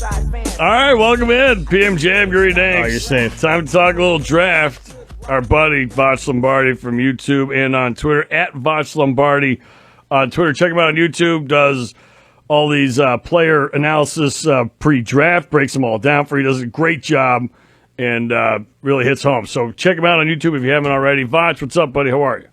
All right, welcome in, PM Jam, greetings. Oh, you're safe. Time to talk a little draft. Our buddy, Voch Lombardi from YouTube and on Twitter, at Voch Lombardi on Twitter. Check him out on YouTube, does all these player analysis pre-draft, breaks them all down for you, does a great job, and really hits home. So check him out on YouTube if you haven't already. Voch, what's up, buddy? How are you?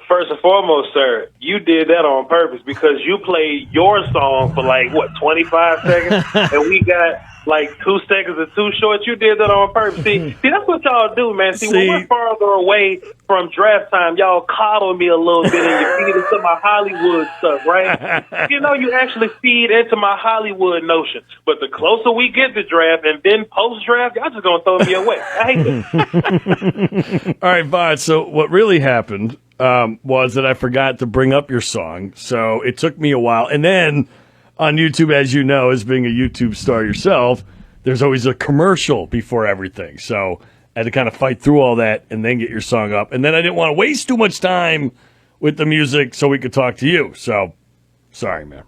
First and foremost, sir, you did that on purpose because you played your song for 25 seconds, and we got 2 seconds or too short. You did that on purpose. See, that's what y'all do, man. See, when we're farther away from draft time, y'all coddle me a little bit and you feed into my Hollywood stuff, right? You actually feed into my Hollywood notion. But the closer we get to draft and then post-draft, y'all just going to throw me away. I hate it. All right, Voch, so what really happened was that I forgot to bring up your song, so it took me a while. And then on YouTube, as you know, as being a YouTube star yourself, there's always a commercial before everything. So I had to kind of fight through all that and then get your song up. And then I didn't want to waste too much time with the music so we could talk to you. So, sorry, man.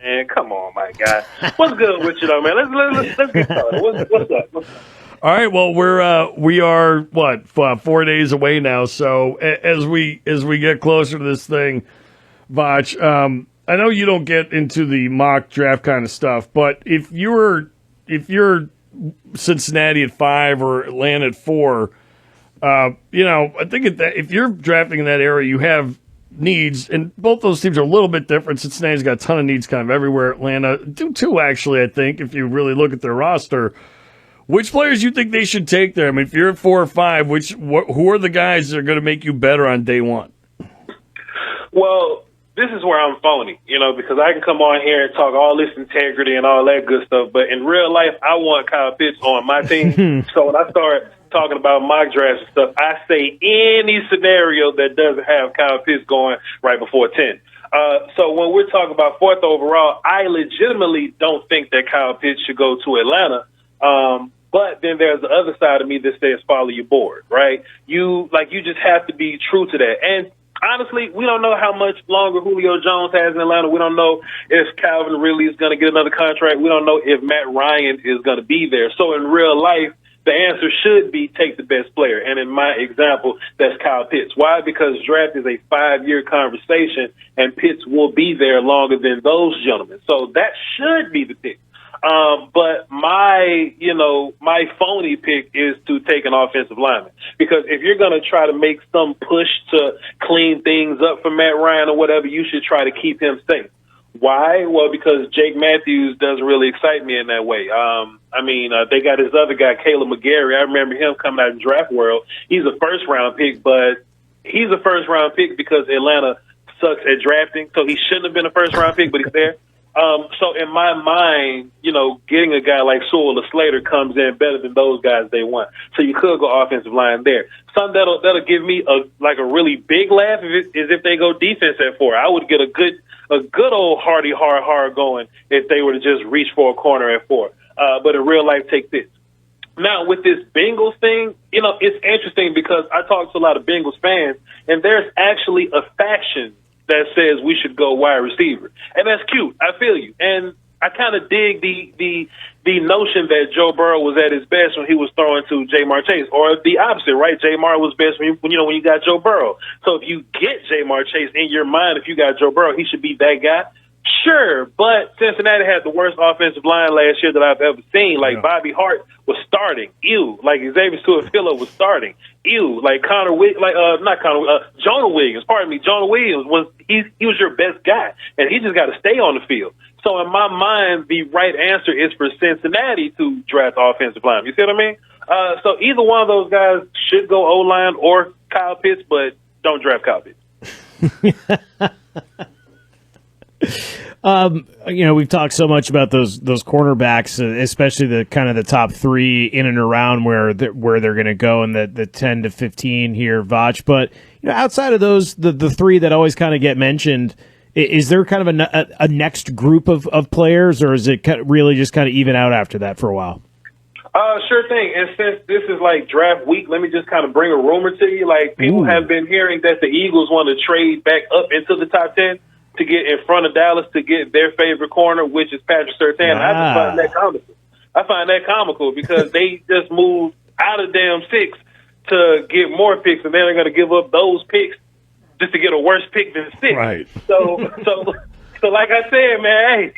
Man, come on, my guy. What's good with you, though, man? Let's get started. What's up? All right, well, we are 4 days away now. So as we get closer to this thing, Voch, I know you don't get into the mock draft kind of stuff, but if you're Cincinnati at 5 or Atlanta at 4, I think if you're drafting in that area, you have needs, and both those teams are a little bit different. Cincinnati's got a ton of needs kind of everywhere. Atlanta do too, actually, I think, if you really look at their roster. Which players do you think they should take there? I mean, if you're at 4 or 5, who are the guys that are going to make you better on day one? Well, this is where I'm phony, because I can come on here and talk all this integrity and all that good stuff, but in real life, I want Kyle Pitts on my team. So when I start talking about mock drafts and stuff, I say any scenario that doesn't have Kyle Pitts going right before 10. So when we're talking about 4th overall, I legitimately don't think that Kyle Pitts should go to Atlanta. But then there's the other side of me that says follow your board, right? You just have to be true to that. And honestly, we don't know how much longer Julio Jones has in Atlanta. We don't know if Calvin Ridley is going to get another contract. We don't know if Matt Ryan is going to be there. So in real life, the answer should be take the best player. And in my example, that's Kyle Pitts. Why? Because draft is a 5-year conversation, and Pitts will be there longer than those gentlemen. So that should be the pick. But my phony pick is to take an offensive lineman, because if you're going to try to make some push to clean things up for Matt Ryan or whatever, you should try to keep him safe. Why? Well, because Jake Matthews doesn't really excite me in that way. They got this other guy, Caleb McGarry. I remember him coming out in draft world. He's a first-round pick, but he's a first-round pick because Atlanta sucks at drafting, so he shouldn't have been a first-round pick, but he's there. So in my mind, getting a guy like Sewell or Slater comes in better than those guys they want. So you could go offensive line there. Something that'll give me a really big laugh is if they go defense at 4. I would get a good old hearty hard going if they were to just reach for a corner at 4. But in real life, take this. Now, with this Bengals thing, it's interesting because I talk to a lot of Bengals fans, and there's actually a faction that says we should go wide receiver. And that's cute. I feel you. And I kind of dig the notion that Joe Burrow was at his best when he was throwing to Jamar Chase, or the opposite, right? Jamar was best when you got Joe Burrow. So if you get Jamar Chase in your mind, if you got Joe Burrow, he should be that guy. Sure, but Cincinnati had the worst offensive line last year that I've ever seen. Bobby Hart was starting. Ew. Xavier Stewart-Filler was starting. Ew. Jonah Williams. Pardon me. Jonah Williams he was your best guy, and he just got to stay on the field. So in my mind, the right answer is for Cincinnati to draft offensive line. You see what I mean? So either one of those guys should go O-line or Kyle Pitts, but don't draft Kyle Pitts. We've talked so much about those cornerbacks, especially the kind of the top 3 in and around where they're going to go in the 10 to 15 here, Voch. But outside of those, the 3 that always kind of get mentioned, is there kind of a next group of players, or is it really just kind of even out after that for a while? Sure thing. And since this is draft week, let me just kind of bring a rumor to you. People have been hearing that the Eagles want to trade back up into the top 10. to get in front of Dallas to get their favorite corner, which is Patrick Surtain. I just find that comical. I find that comical because they just moved out of damn 6 to get more picks, and then they're going to give up those picks just to get a worse pick than 6. Right. So like I said, man, hey,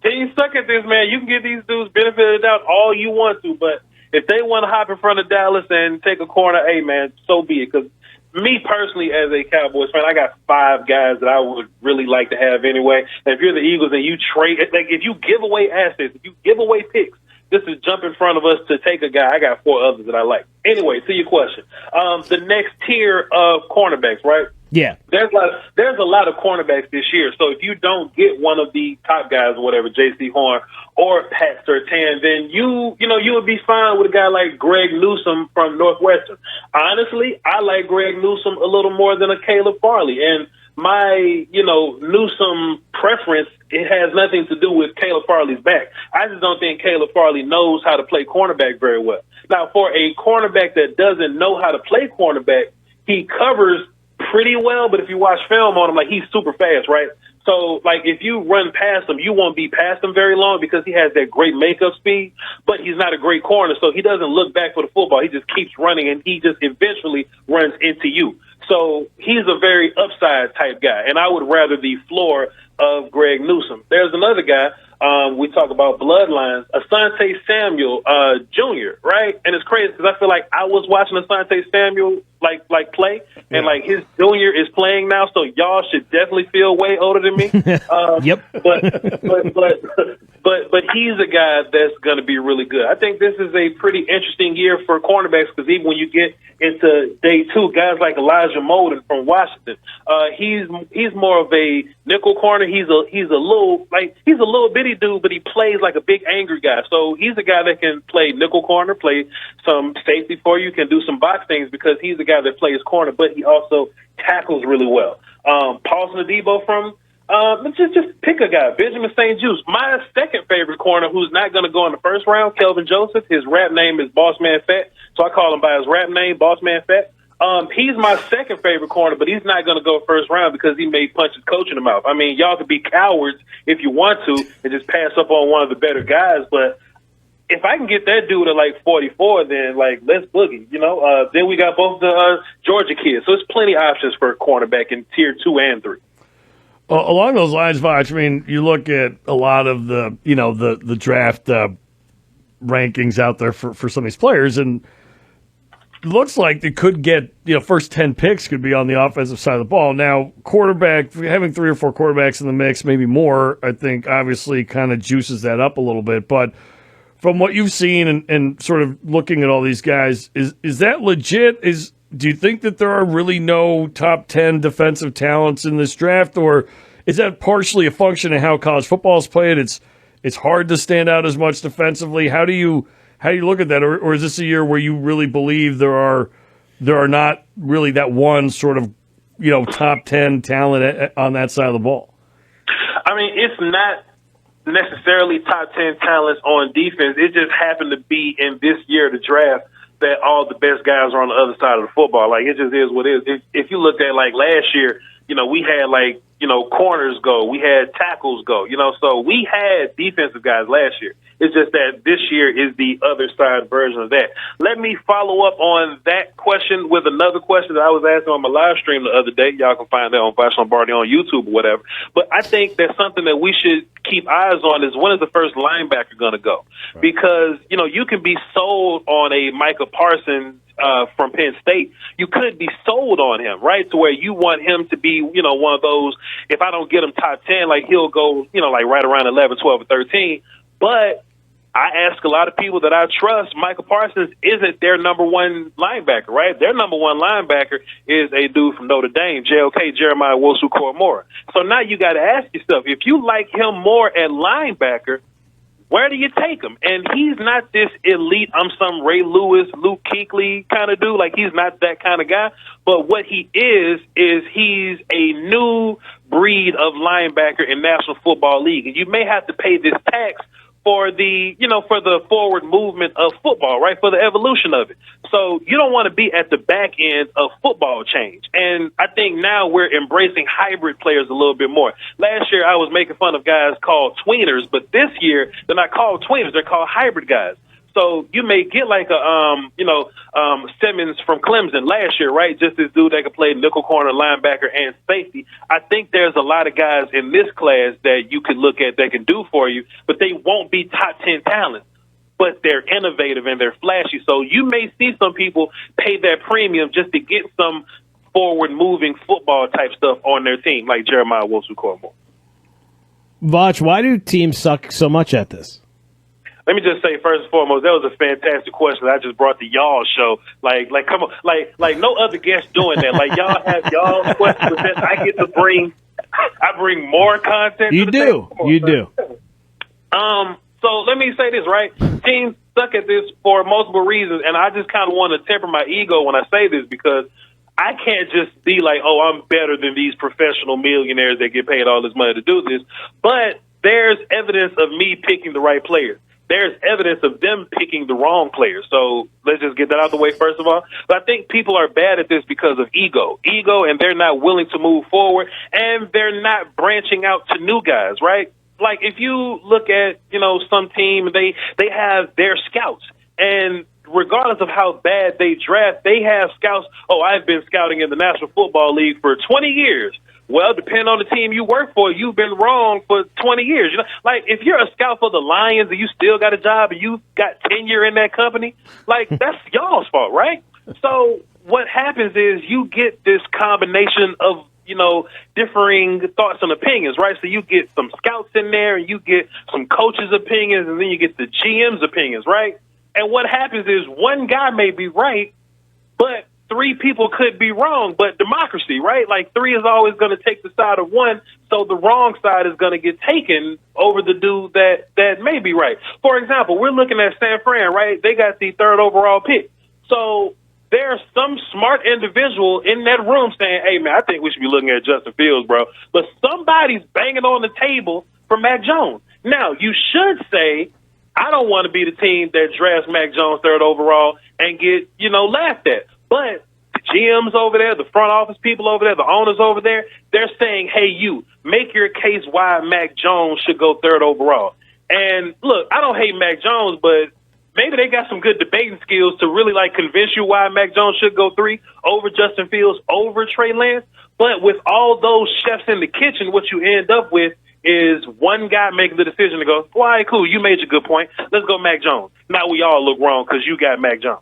teams suck at this, man. You can give these dudes benefit of the doubt all you want to, but if they want to hop in front of Dallas and take a corner, hey, man, so be it. Because me personally, as a Cowboys fan, I got 5 guys that I would really like to have anyway. And if you're the Eagles and you trade, like if you give away assets, if you give away picks, just to jump in front of us to take a guy, I got 4 others that I like. Anyway, to your question, the next tier of cornerbacks, right? Yeah. There's a lot of cornerbacks this year. So if you don't get one of the top guys or whatever, J.C. Horn or Pat Surtain, then you would be fine with a guy like Greg Newsome from Northwestern. Honestly, I like Greg Newsome a little more than a Caleb Farley. And my, Newsome preference, it has nothing to do with Caleb Farley's back. I just don't think Caleb Farley knows how to play cornerback very well. Now, for a cornerback that doesn't know how to play cornerback, he covers pretty well, but if you watch film on him, like, he's super fast, right? So, like, if you run past him, you won't be past him very long because he has that great makeup speed, but he's not a great corner, so he doesn't look back for the football. He just keeps running, and he just eventually runs into you. So he's a very upside type guy, and I would rather the floor of Greg Newsome. There's another guy. We talk about bloodlines, Asante Samuel Jr., right? And it's crazy because I feel like I was watching Asante Samuel like play, and like his junior is playing now, so y'all should definitely feel way older than me. Yep. But he's a guy that's going to be really good. I think this is a pretty interesting year for cornerbacks because even when you get into day 2, guys like Elijah Molden from Washington, he's more of a nickel corner. He's a little bitty dude, but he plays like a big angry guy. So he's a guy that can play nickel corner, play some safety for you, can do some box things because he's a guy that plays corner, but he also tackles really well. Paulson Adebo from just pick a guy. Benjamin St. Juste. My second favorite corner, who's not going to go in the first round, Kelvin Joseph. His rap name is Boss Man Fat, so I call him by his rap name, Boss Man Fat. He's my second favorite corner, but he's not going to go first round because he may punch his coach in the mouth. I mean, y'all could be cowards if you want to and just pass up on one of the better guys, but if I can get that dude at like 44, then like let's boogie, Then we got both the Georgia kids, so it's plenty of options for a cornerback in tier 2 and 3. Along those lines, Voch, I mean, you look at a lot of the, the draft rankings out there for some of these players, and it looks like they could get, first 10 picks could be on the offensive side of the ball. Now, quarterback, having 3 or 4 quarterbacks in the mix, maybe more, I think obviously kind of juices that up a little bit. But from what you've seen and sort of looking at all these guys, is that legit? Do you think that there are really no top 10 defensive talents in this draft, or is that partially a function of how college football is played? It's hard to stand out as much defensively. How do you look at that, or is this a year where you really believe there are not really that one sort of top 10 talent on that side of the ball? I mean, it's not necessarily top 10 talents on defense. It just happened to be in this year of the draft that all the best guys are on the other side of the football. Like, it just is what it is. If you looked at, like, last year, we had, like, corners go. We had tackles go, so we had defensive guys last year. It's just that this year is the other side version of that. Let me follow up on that question with another question that I was asking on my live stream the other day. Y'all can find that on Voch Lombardi on YouTube or whatever. But I think that's something that we should keep eyes on is when is the first linebacker going to go? Right. Because, you can be sold on a Micah Parsons from Penn State. You could be sold on him, right, to where you want him to be, one of those, if I don't get him top 10, like he'll go, like right around 11, 12, or 13. But I ask a lot of people that I trust, Micah Parsons isn't their number one linebacker, right? Their number one linebacker is a dude from Notre Dame, JOK, Jeremiah Wosu-Koromora. So now you got to ask yourself, if you like him more at linebacker, where do you take him? And he's not this elite, I'm some Ray Lewis, Luke Kuechly kind of dude. Like, he's not that kind of guy. But what he is he's a new breed of linebacker in National Football League. And you may have to pay this tax for the forward movement of football, right? For the evolution of it. So you don't want to be at the back end of football change. And I think now we're embracing hybrid players a little bit more. Last year I was making fun of guys called tweeners, but this year they're not called tweeners, they're called hybrid guys. So you may get like Simmons from Clemson last year, right? Just this dude that could play nickel corner, linebacker, and safety. I think there's a lot of guys in this class that you could look at that can do for you, but they won't be top 10 talents. But they're innovative and they're flashy. So you may see some people pay that premium just to get some forward-moving football type stuff on their team, like Jeremiah Wosu-Cormore. Voch, why do teams suck so much at this? Let me just say, first and foremost, that was a fantastic question. I just brought the y'all show. Like, come on, like no other guest doing that. Like, y'all have y'all questions, but then I get to bring more content. You do. So let me say this, right? Teams suck at this for multiple reasons, and I just kind of want to temper my ego when I say this because I can't just be like, oh, I'm better than these professional millionaires that get paid all this money to do this. But there's evidence of me picking the right players. There's evidence of them picking the wrong players. So let's just get that out of the way first of all. But I think people are bad at this because of ego, and they're not willing to move forward, and they're not branching out to new guys, right? Like if you look at, some team, they have their scouts, and regardless of how bad they draft, they have scouts. Oh, I've been scouting in the National Football League for 20 years. Well, depending on the team you work for, you've been wrong for 20 years. Like if you're a scout for the Lions and you still got a job and you got tenure in that company, like that's y'all's fault, right? So what happens is you get this combination of, differing thoughts and opinions, right? So you get some scouts in there and you get some coaches' opinions and then you get the GM's opinions, right? And what happens is one guy may be right, but three people could be wrong, but democracy, right? Like three is always going to take the side of one, so the wrong side is going to get taken over the dude that may be right. For example, we're looking at San Fran, right? They got the 3rd overall pick. So there's some smart individual in that room saying, hey, man, I think we should be looking at Justin Fields, bro. But somebody's banging on the table for Mac Jones. Now, you should say, I don't want to be the team that drafts Mac Jones 3rd overall and get, laughed at. But the GMs over there, the front office people over there, the owners over there, they're saying, hey, you, make your case why Mac Jones should go 3rd overall. And look, I don't hate Mac Jones, but maybe they got some good debating skills to really convince you why Mac Jones should go 3 over Justin Fields, over Trey Lance. But with all those chefs in the kitchen, what you end up with is one guy making the decision to go, well, all right, cool, you made your good point. Let's go Mac Jones. Now we all look wrong because you got Mac Jones.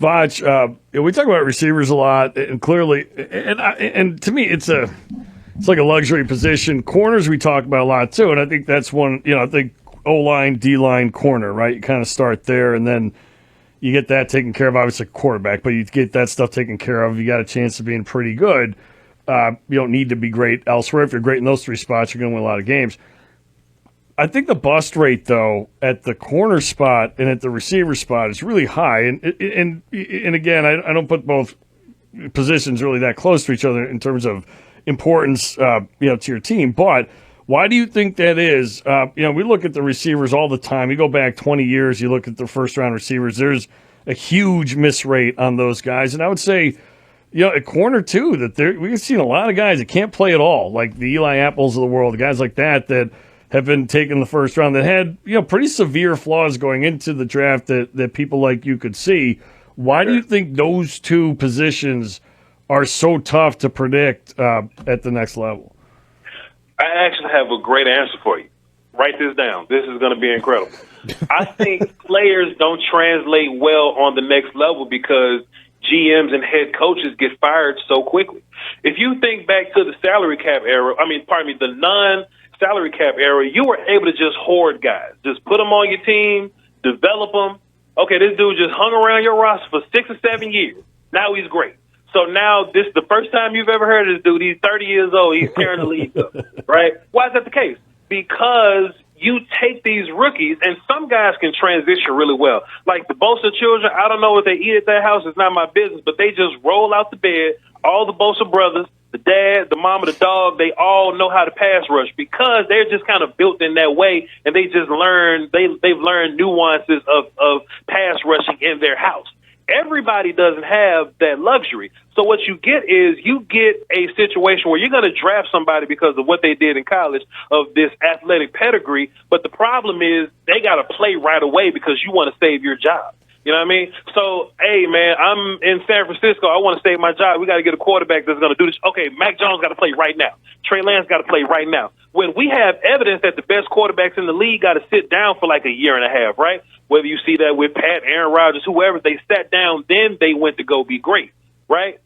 Voch, we talk about receivers a lot, and clearly, and to me, it's like a luxury position. Corners we talk about a lot too, and I think that's one. I think O-line, D-line, corner, right? You kind of start there, and then you get that taken care of. Obviously, quarterback, but you get that stuff taken care of. You got a chance of being pretty good. You don't need to be great elsewhere. If you're great in those 3 spots, you're going to win a lot of games. I think the bust rate, though, at the corner spot and at the receiver spot is really high. And again, I don't put both positions really that close to each other in terms of importance, to your team. But why do you think that is? We look at the receivers all the time. You go back 20 years, you look at the first-round receivers. There's a huge miss rate on those guys. And I would say, at corner, too, that we've seen a lot of guys that can't play at all, like the Eli Apples of the world, guys like that have been taken the first round that had, pretty severe flaws going into the draft that people like you could see. Why do you think those 2 positions are so tough to predict at the next level? I actually have a great answer for you. Write this down. This is going to be incredible. I think players don't translate well on the next level because GMs and head coaches get fired so quickly. If you think back to the salary cap era, the non-salary cap era, you were able to just hoard guys. Just put them on your team, develop them. Okay, this dude just hung around your roster for 6 or 7 years. Now he's great. So now this is the first time you've ever heard of this dude. He's 30 years old. He's tearing the league up, right? Why is that the case? Because you take these rookies, and some guys can transition really well. Like the Bosa children, I don't know what they eat at their house. It's not my business, but they just roll out the bed, all the Bosa brothers, the dad, the mama, the dog, they all know how to pass rush because they're just kind of built in that way, and they just they've learned nuances of pass rushing in their house. Everybody doesn't have that luxury. So what you get is you get a situation where you're going to draft somebody because of what they did in college of this athletic pedigree, but the problem is they got to play right away because you want to save your job. You know what I mean? So, hey, man, I'm in San Francisco. I want to save my job. We got to get a quarterback that's going to do this. Okay, Mac Jones got to play right now. Trey Lance got to play right now. When we have evidence that the best quarterbacks in the league got to sit down for like a year and a half, right? Whether you see that with Pat, Aaron Rodgers, whoever, they sat down, then they went to go be great, right?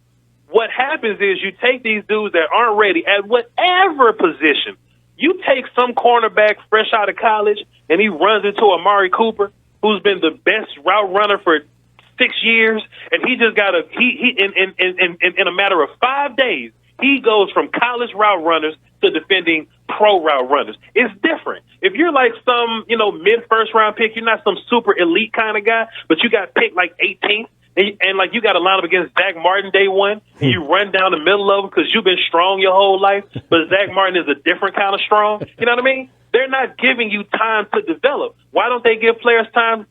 What happens is you take these dudes that aren't ready at whatever position. You take some cornerback fresh out of college, and he runs into Amari Cooper, who's been the best route runner for 6 years, and he just got in a matter of 5 days, he goes from college route runners to defending pro route runners. It's different. If you're like some, mid-first round pick, you're not some super elite kind of guy, but you got picked like 18th, and like you got to line up against Zach Martin day one, and you run down the middle of him because you've been strong your whole life, but Zach Martin is a different kind of strong. You know what I mean? They're not giving you time to develop. Why don't they give players time?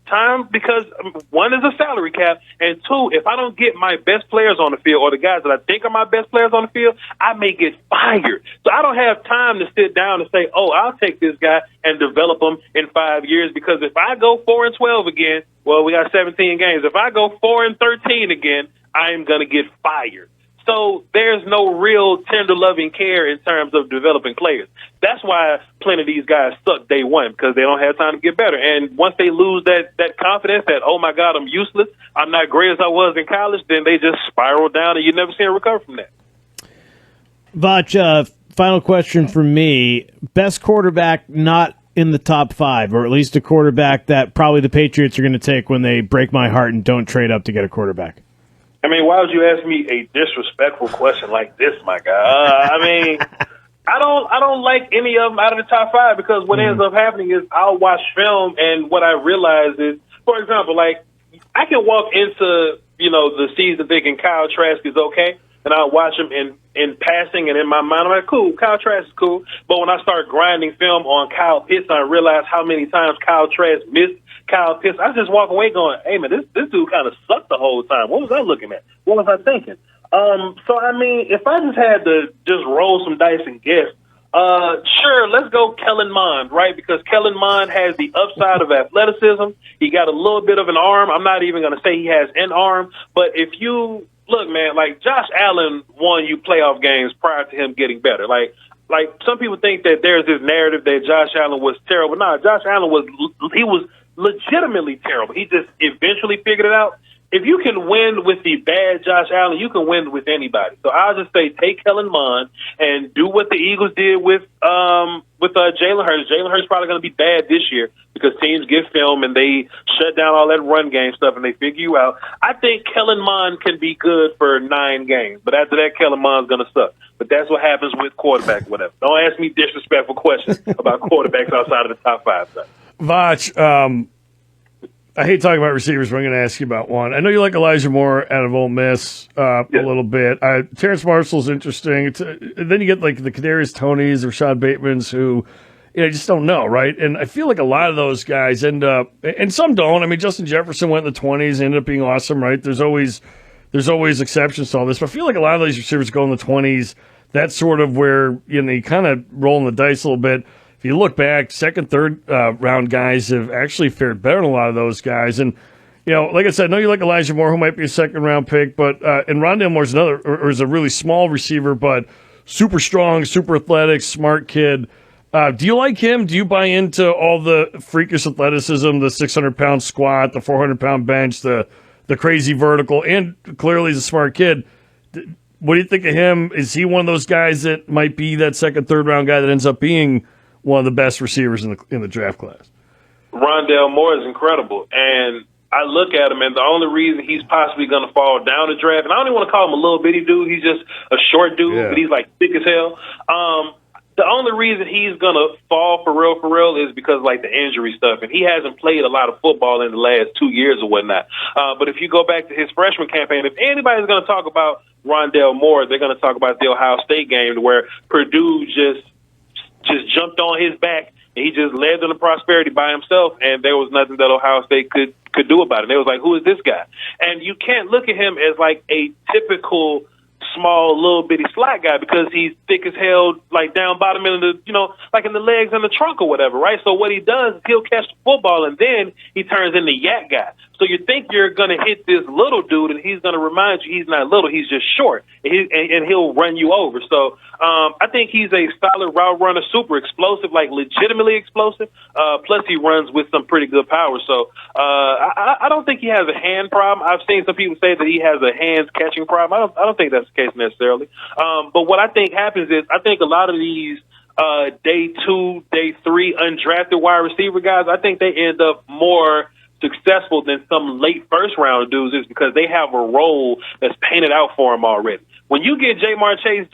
Because one is a salary cap, and two, if I don't get my best players on the field or the guys that I think are my best players on the field, I may get fired. So I don't have time to sit down and say, oh, I'll take this guy and develop him in 5 years, because if I go 4-12 again, well, we got 17 games. If I go 4-13 again, I am going to get fired. So there's no real tender loving care in terms of developing players. That's why plenty of these guys suck day one, because they don't have time to get better. And once they lose that confidence that, oh, my God, I'm useless, I'm not great as I was in college, then they just spiral down and you never see them recover from that. Voch, final question from me. Best quarterback not in the top 5, or at least a quarterback that probably the Patriots are going to take when they break my heart and don't trade up to get a quarterback. I mean, why would you ask me a disrespectful question like this, my guy? I don't like any of them out of the top 5, because what ends up happening is I'll watch film, and what I realize is, for example, like I can walk into the season thinking Kyle Trask is okay, and I'll watch him in passing, and in my mind I'm like, cool, Kyle Trask is cool. But when I start grinding film on Kyle Pitts, I realize how many times Kyle Trask missed Kyle Pitts. I just walk away going, hey, man, this dude kind of sucked the whole time. What was I looking at? What was I thinking? So, I mean, if I just had to just roll some dice and guess, sure, let's go Kellen Mond, right? Because Kellen Mond has the upside of athleticism. He got a little bit of an arm. I'm not even going to say he has an arm, but if you look, man, like Josh Allen won you playoff games prior to him getting better. Like some people think that there's this narrative that Josh Allen was terrible. No, Josh Allen was legitimately terrible. He just eventually figured it out. If you can win with the bad Josh Allen, you can win with anybody. So I'll just say take Kellen Mond and do what the Eagles did with Jalen Hurts. Jalen Hurts probably going to be bad this year because teams get film and they shut down all that run game stuff and they figure you out. I think Kellen Mond can be good for 9 games, but after that, Kellen Mond's going to suck. But that's what happens with quarterback, whatever. Don't ask me disrespectful questions about quarterbacks outside of the top 5. So. Voch, I hate talking about receivers, but I'm going to ask you about one. I know you like Elijah Moore out of Ole Miss a little bit. Terrence Marshall's interesting. Then you get like the Kadarius Tonys or Rashad Bateman's who just don't know, right? And I feel like a lot of those guys end up, and some don't. I mean, Justin Jefferson went in the 20s, ended up being awesome, right? There's always exceptions to all this, but I feel like a lot of these receivers go in the 20s. That's sort of where you kind of rolling the dice a little bit. If you look back, second, third round guys have actually fared better than a lot of those guys. And, like I said, I know you like Elijah Moore, who might be a second round pick, but and Rondale Moore's is a really small receiver, but super strong, super athletic, smart kid. Do you like him? Do you buy into all the freakish athleticism, the 600-pound squat, the 400-pound bench, the crazy vertical, and clearly he's a smart kid? What do you think of him? Is he one of those guys that might be that second, third round guy that ends up being one of the best receivers in the draft class? Rondale Moore is incredible, and I look at him, and the only reason he's possibly going to fall down the draft, and I don't even want to call him a little bitty dude, he's just a short dude, but he's like thick as hell. The only reason he's going to fall for real is because like the injury stuff, and he hasn't played a lot of football in the last 2 years or whatnot. But if you go back to his freshman campaign, if anybody's going to talk about Rondale Moore, they're going to talk about the Ohio State game where Purdue just jumped on his back and he just led them to prosperity by himself, and there was nothing that Ohio State could do about it. They was like, who is this guy? And you can't look at him as like a typical small little bitty slot guy because he's thick as hell, like down bottom in the, like in the legs and the trunk or whatever, right? So what he does is he'll catch the football and then he turns into yak guy. So you think you're going to hit this little dude and he's going to remind you he's not little, he's just short, and he'll run you over. So I think he's a solid route runner, super explosive, like legitimately explosive. Plus he runs with some pretty good power. So I don't think he has a hand problem. I've seen some people say that he has a hands catching problem. I don't think that's the case necessarily. But what I think happens is I think a lot of these day 2, day 3 undrafted wide receiver guys, I think they end up more successful than some late first round dudes is because they have a role that's painted out for them already. When you get Jamar Chase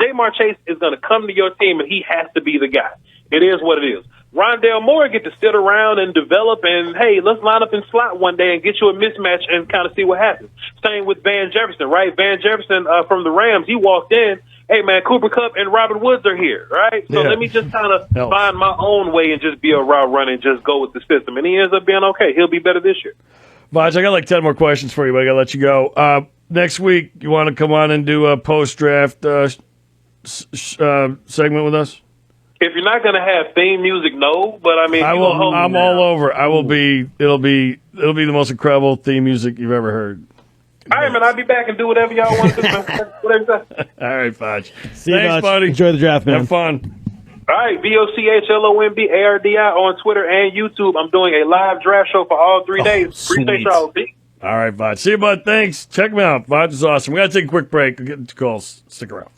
is going to come to your team and he has to be the guy. It is what it is. Rondale Moore get to sit around and develop and, hey, let's line up in slot one day and get you a mismatch and kind of see what happens. Same with Van Jefferson, right? Van Jefferson from the Rams, he walked in, hey, man, Cooper Kupp and Robert Woods are here, right? So let me just kind of find my own way and just be a route runner and just go with the system. And he ends up being okay. He'll be better this year. Voch, I got like 10 more questions for you, but I got to let you go. Next week, you want to come on and do a post-draft segment with us? If you're not going to have theme music, no. But I mean, I'm all over. I will be. It'll be the most incredible theme music you've ever heard. All right, man. I'll be back and do whatever y'all want to do. Whatever. All right, Voch. See you, Thanks, Voch. buddy. Enjoy the draft, man. Have fun. All right, VOCHLOMBARDI on Twitter and YouTube. I'm doing a live draft show for all 3 days. Sweet. Appreciate y'all. All right, Voch. See you, bud. Thanks. Check me out. Voch is awesome. We got to take a quick break. We'll get into calls. Stick around.